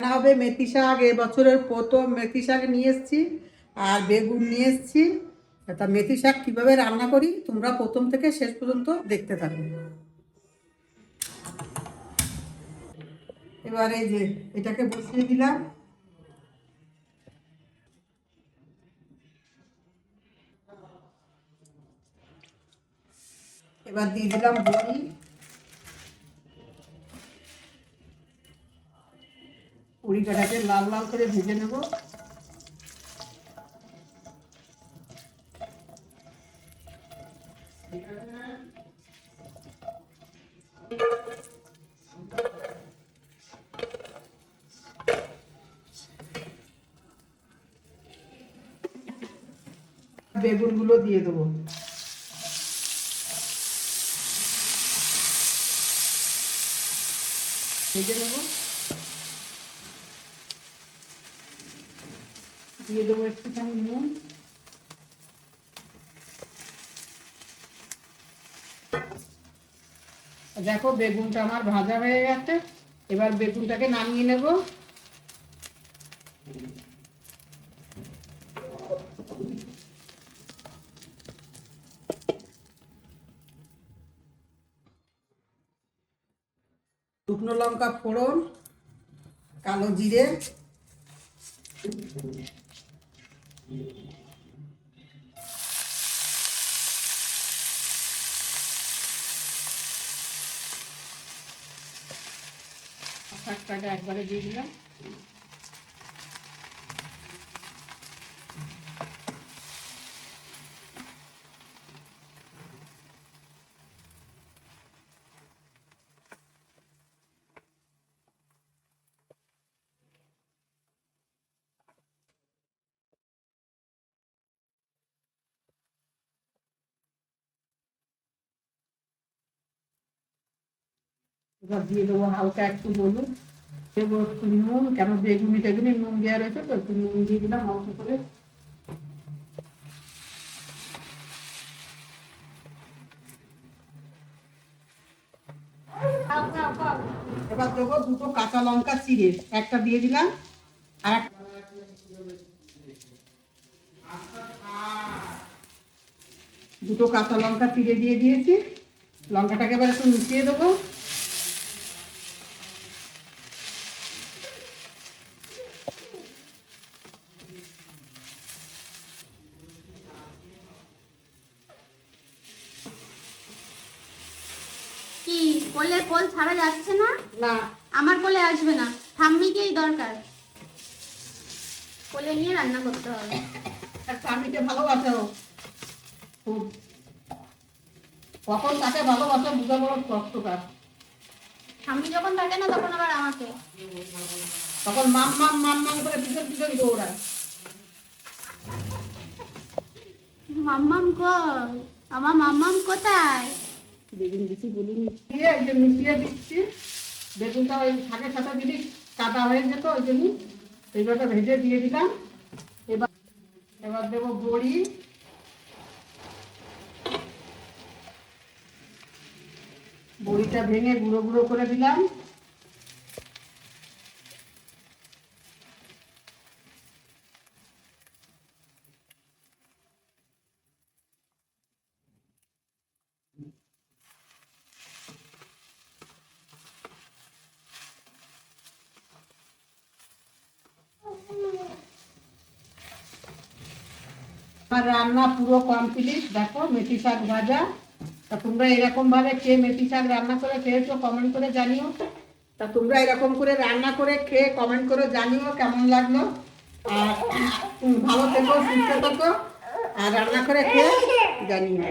রান্না হবে মেথি শাক। এবছরের প্রথম মেথি শাক নিয়ে এসেছি আর বেগুন নিয়ে এসেছি। তা মেথি শাক কীভাবে রান্না করি তোমরা প্রথম থেকে শেষ পর্যন্ত দেখতে থাকো। এবার এই যে এটাকে বসিয়ে দিলাম। এবার দিয়ে দিলাম বড়ি। বড়িটাকে লাল লাল করে ভেজে নেব। বেগুনগুলো দিয়ে দেবো। ভেজে নেব। দিয়ে দেবো একটুখানি নুন। দেখো বেগুনটা আমার ভাজা হয়ে গেছে। এবার বেগুনটাকে নামিয়ে নেব। শুকনো লঙ্কা ফোড়ন, কালো জিরে, শাকটাকে একবারে দিয়ে দিলাম। এবার দিয়ে দেবো হালকা একটু হলুদ, দেবো একটু নুন, কেন বেগুনি টেগুনি নুন দেওয়া রয়েছে তো একটু নুন দিয়ে দিলাম অল্প করে। এবার দেবো দুটো কাঁচা লঙ্কা চিড়ে, একটা দিয়ে দিলাম আর দুটো কাঁচা লঙ্কা চিড়ে দিয়ে দিয়েছি। লঙ্কাটাকে এবার একটু মিশিয়ে দেবো। কি কোলে কোল ছাড়া যাচ্ছে না? না, আমার কোলে আসবে না, ঠাম্মিকেই দরকার। কোলে নিয়ে রান্না করতে হবে। স্বামীকে ভালোবাসো খুব, কখন তাকে ভালোবাসো বুঝে বড় কষ্টকর। ঠাম্মি যখন থাকে না তখন আবার আমাকে, তখন মাম মাম মাম মাম করে পিছন পিছন দৌড়ায়। মাম্মাম কই? আমার মাম্মাম কোথায়? বেগুন বেশি বলিনি দিয়ে এই যে মিশিয়ে দিচ্ছি। বেগুনটা ওই শাকের সাথে দিলে কাদা হয়ে যেত, ওই জন্য এইভাবে ভেজে দিয়ে দিলাম। এবার এবার দেবো বড়ি, বড়িটা ভেঙে গুঁড়ো গুঁড়ো করে দিলাম। আমার রান্না পুরো কমপ্লিট। দেখো মেথি শাক ভাজা। তা তোমরা এরকম ভাবে কে মেথি শাক রান্না করে খেয়েছো কমেন্ট করে জানিও। তা তোমরা এরকম করে রান্না করে খেয়ে কমেন্ট করে জানিও কেমন লাগলো। আর ভালো থেকো, সুস্থ থেকো, আর রান্না করে খেয়ে জানিও।